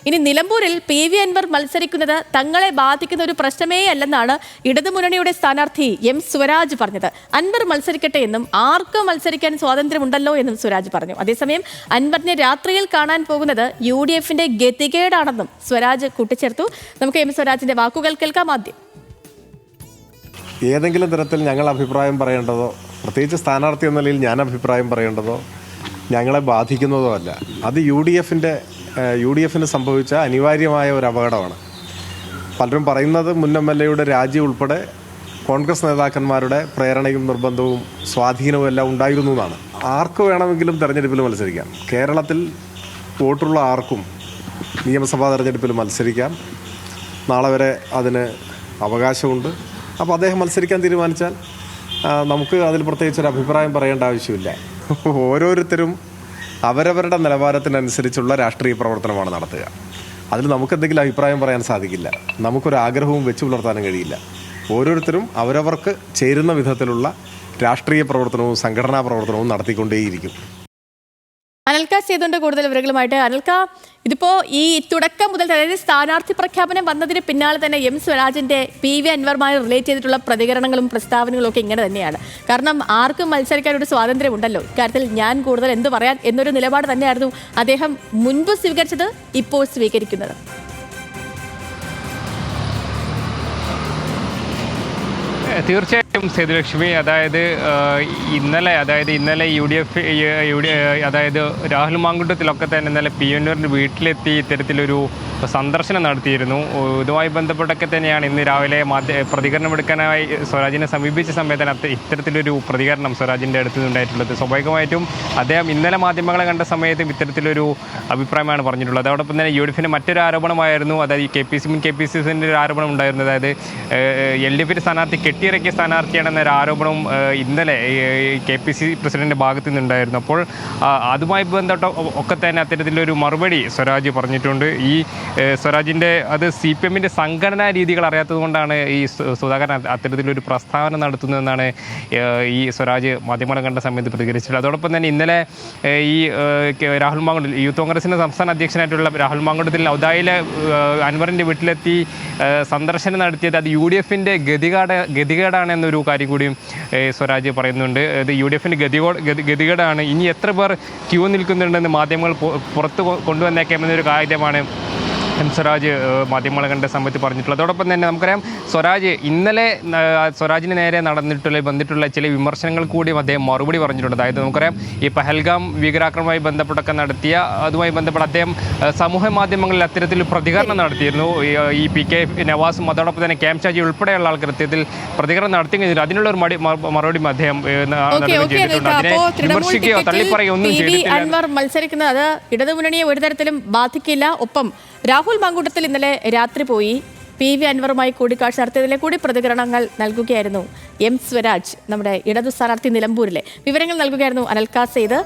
ഇനി നിലമ്പൂരിൽ PV അൻവർ മത്സരിക്കുന്നത് തങ്ങളെ ബാധിക്കുന്ന ഒരു പ്രശ്നമേ അല്ലെന്നാണ് ഇടതുമുന്നണിയുടെ സ്ഥാനാർത്ഥി M സ്വരാജ് പറഞ്ഞത്. അൻവർ മത്സരിക്കട്ടെ എന്നും ആർക്കും മത്സരിക്കാൻ സ്വാതന്ത്ര്യമുണ്ടല്ലോ എന്നും സ്വരാജ് പറഞ്ഞു. അതേസമയം അൻവറിനെ രാത്രിയിൽ കാണാൻ പോകുന്നത് UDFന്റെ ഗതികേടാണെന്നും സ്വരാജ് കൂട്ടിച്ചേർത്തു. നമുക്ക് M സ്വരാജിന്റെ വാക്കുകൾ കേൾക്കാം. ആദ്യം, ഏതെങ്കിലും തരത്തിൽ ഞങ്ങൾ അഭിപ്രായം പറയേണ്ടതോ, പ്രത്യേകിച്ച് സ്ഥാനാർത്ഥി എന്ന നിലയിൽ ഞാൻ അഭിപ്രായം പറയേണ്ടതോ ഞങ്ങളെ ബാധിക്കുന്നതോ അല്ല. അത് UDFന് സംഭവിച്ച അനിവാര്യമായ ഒരു അപകടമാണ്. പലരും പറയുന്നത് മുൻ MLAയുടെ രാജി ഉൾപ്പെടെ കോൺഗ്രസ് നേതാക്കന്മാരുടെ പ്രേരണയും നിർബന്ധവും സ്വാധീനവും എല്ലാം ഉണ്ടായിരുന്നു എന്നാണ്. ആർക്ക് വേണമെങ്കിലും തെരഞ്ഞെടുപ്പിൽ മത്സരിക്കാം. കേരളത്തിൽ വോട്ടുള്ള ആർക്കും നിയമസഭാ തെരഞ്ഞെടുപ്പിൽ മത്സരിക്കാം. നാളെ വരെ അതിന് അവകാശമുണ്ട്. അപ്പോൾ അദ്ദേഹം മത്സരിക്കാൻ തീരുമാനിച്ചാൽ നമുക്ക് അതിൽ പ്രത്യേകിച്ചൊരു അഭിപ്രായം പറയേണ്ട ആവശ്യമില്ല. ഓരോരുത്തരും അവരവരുടെ നിലവാരത്തിനനുസരിച്ചുള്ള രാഷ്ട്രീയ പ്രവർത്തനമാണ് നടത്തുക. അതിൽ നമുക്കെന്തെങ്കിലും അഭിപ്രായം പറയാൻ സാധിക്കില്ല. നമുക്കൊരു ആഗ്രഹവും വെച്ച് പുലർത്താനും കഴിയില്ല. ഓരോരുത്തരും അവരവർക്ക് ചേരുന്ന വിധത്തിലുള്ള രാഷ്ട്രീയ പ്രവർത്തനവും സംഘടനാ പ്രവർത്തനവും നടത്തിക്കൊണ്ടേയിരിക്കും. അനൽക്ക ചെയ്തുകൊണ്ട് കൂടുതൽ വിവരങ്ങളുമായിട്ട്. അനൽക്ക, ഇതിപ്പോ ഈ തുടക്കം മുതൽ, അതായത് സ്ഥാനാർത്ഥി പ്രഖ്യാപനം വന്നതിന് പിന്നാലെ തന്നെ M സ്വരാജിന്റെ PV അൻവറുമായി റിലേറ്റ് ചെയ്തിട്ടുള്ള പ്രതികരണങ്ങളും പ്രസ്താവനകളും ഒക്കെ ഇങ്ങനെ തന്നെയാണ്. കാരണം ആർക്കും മത്സരിക്കാൻ ഒരു സ്വാതന്ത്ര്യമുണ്ടല്ലോ, ഇക്കാര്യത്തിൽ ഞാൻ കൂടുതൽ എന്ത് പറയാൻ എന്നൊരു നിലപാട് തന്നെയായിരുന്നു അദ്ദേഹം മുൻപ് സ്വീകരിച്ചത്, ഇപ്പോൾ സ്വീകരിക്കുന്നത്. തീർച്ചയായും സേതുലക്ഷ്മി, അതായത് ഇന്നലെ UDF അതായത് രാഹുൽ മാങ്കുട്ടത്തിലൊക്കെ തന്നെ ഇന്നലെ PNRന്റെ വീട്ടിലെത്തി ഇത്തരത്തിലൊരു സന്ദർശനം നടത്തിയിരുന്നു. ഇതുമായി ബന്ധപ്പെട്ടൊക്കെ തന്നെയാണ് ഇന്ന് രാവിലെ പ്രതികരണമെടുക്കാനായി സ്വരാജിനെ സമീപിച്ച സമയത്ത് ഇത്തരത്തിലൊരു പ്രതികരണം സ്വരാജിൻ്റെ അടുത്ത് നിന്നുണ്ടായിട്ടുള്ളത്. സ്വാഭാവികമായിട്ടും അദ്ദേഹം ഇന്നലെ മാധ്യമങ്ങളെ കണ്ട സമയത്തും ഇത്തരത്തിലൊരു അഭിപ്രായമാണ് പറഞ്ഞിട്ടുള്ളത്. അതോടൊപ്പം തന്നെ UDFന്റെ മറ്റൊരു ആരോപണമായിരുന്നു, അതായത് KPCCന്റെ ഒരു ആരോപണം ഉണ്ടായിരുന്നു. അതായത് LDFന്റെ സ്ഥാനാർത്ഥി കെട്ടിയിറക്കിയ സ്ഥാനാർത്ഥിയാണെന്നൊരു ആരോപണവും ഇന്നലെ KPCC പ്രസിഡന്റിന്റെ ഭാഗത്തു നിന്നുണ്ടായിരുന്നു. അപ്പോൾ അതുമായി ബന്ധപ്പെട്ട ഒക്കെ തന്നെ അത്തരത്തിലൊരു മറുപടി സ്വരാജ് പറഞ്ഞിട്ടുണ്ട്. ഈ സ്വരാജിൻ്റെ അത് CPMന്റെ സംഘടനാ രീതികൾ അറിയാത്തത് കൊണ്ടാണ് ഈ സുധാകരൻ അത്തരത്തിലൊരു പ്രസ്താവന നടത്തുന്നതെന്നാണ് ഈ സ്വരാജ് മാധ്യമങ്ങളെ കണ്ട സമയത്ത് പ്രതികരിച്ചത്. അതോടൊപ്പം തന്നെ ഇന്നലെ ഈ രാഹുൽ മാങ്കുട്ടത്തിൽ, യൂത്ത് കോൺഗ്രസിൻ്റെ സംസ്ഥാന അധ്യക്ഷനായിട്ടുള്ള രാഹുൽ മാങ്കുട്ടത്തിൽ ഔദായിലെ അൻവറിൻ്റെ വീട്ടിലെത്തി സന്ദർശനം നടത്തിയത് അത് UDFന്റെ ഗതികേടാണ് എന്നൊരു കാര്യം കൂടിയും സ്വരാജ് പറയുന്നുണ്ട്. ഇത് UDFന്റെ ഗതികേടാണ്. ഇനി എത്ര പേർ ക്യൂ നിൽക്കുന്നുണ്ടെന്ന് മാധ്യമങ്ങൾ പുറത്ത് കൊണ്ടുവന്നേക്കാമെന്നൊരു കാര്യമാണ് M സ്വരാജ് മാധ്യമങ്ങളെ കണ്ട സമയത്ത് പറഞ്ഞിട്ടുള്ളത്. അതോടൊപ്പം തന്നെ നമുക്കറിയാം, ഇന്നലെ സ്വരാജിന് നേരെ വന്നിട്ടുള്ള ചില വിമർശനങ്ങൾ കൂടിയും അദ്ദേഹം മറുപടി പറഞ്ഞിട്ടുണ്ട്. അതായത് നമുക്കറിയാം, ഈ പഹൽഗാം ഭീകരാക്രമണവുമായി ബന്ധപ്പെട്ടൊക്കെ അതുമായി ബന്ധപ്പെട്ട് അദ്ദേഹം സമൂഹ മാധ്യമങ്ങളിൽ അത്തരത്തിൽ പ്രതികരണം നടത്തിയിരുന്നു. ഈ PK നവാസും അതോടൊപ്പം തന്നെ KM ഷാജി ഉൾപ്പെടെയുള്ള ആൾക്കാർ ഇത്തരത്തിൽ പ്രതികരണം നടത്തി കഴിഞ്ഞിട്ട് അതിനുള്ള ഒരു മറുപടി അദ്ദേഹം വിമർശിക്കുകയോ തള്ളിപ്പറയുകയോ ഒന്നും ചെയ്തിട്ടില്ല. അൻവർ മത്സരിക്കുന്നത് അത് ഇടതുമുന്നണിയെ ഒരു തരത്തിലും ബാധിക്കില്ല. ഒപ്പം രാഹുൽ മാങ്കൂട്ടത്തിൽ ഇന്നലെ രാത്രി പോയി PV അൻവറുമായി കൂടിക്കാഴ്ച നടത്തിയതിലെ കൂടി പ്രതികരണങ്ങൾ നൽകുകയായിരുന്നു M സ്വരാജ്, നമ്മുടെ ഇടതു സ്ഥാനാർത്ഥി നിലമ്പൂരിലെ. വിവരങ്ങൾ നൽകുകയായിരുന്നു അനൽക്ക സെയ്ദ്.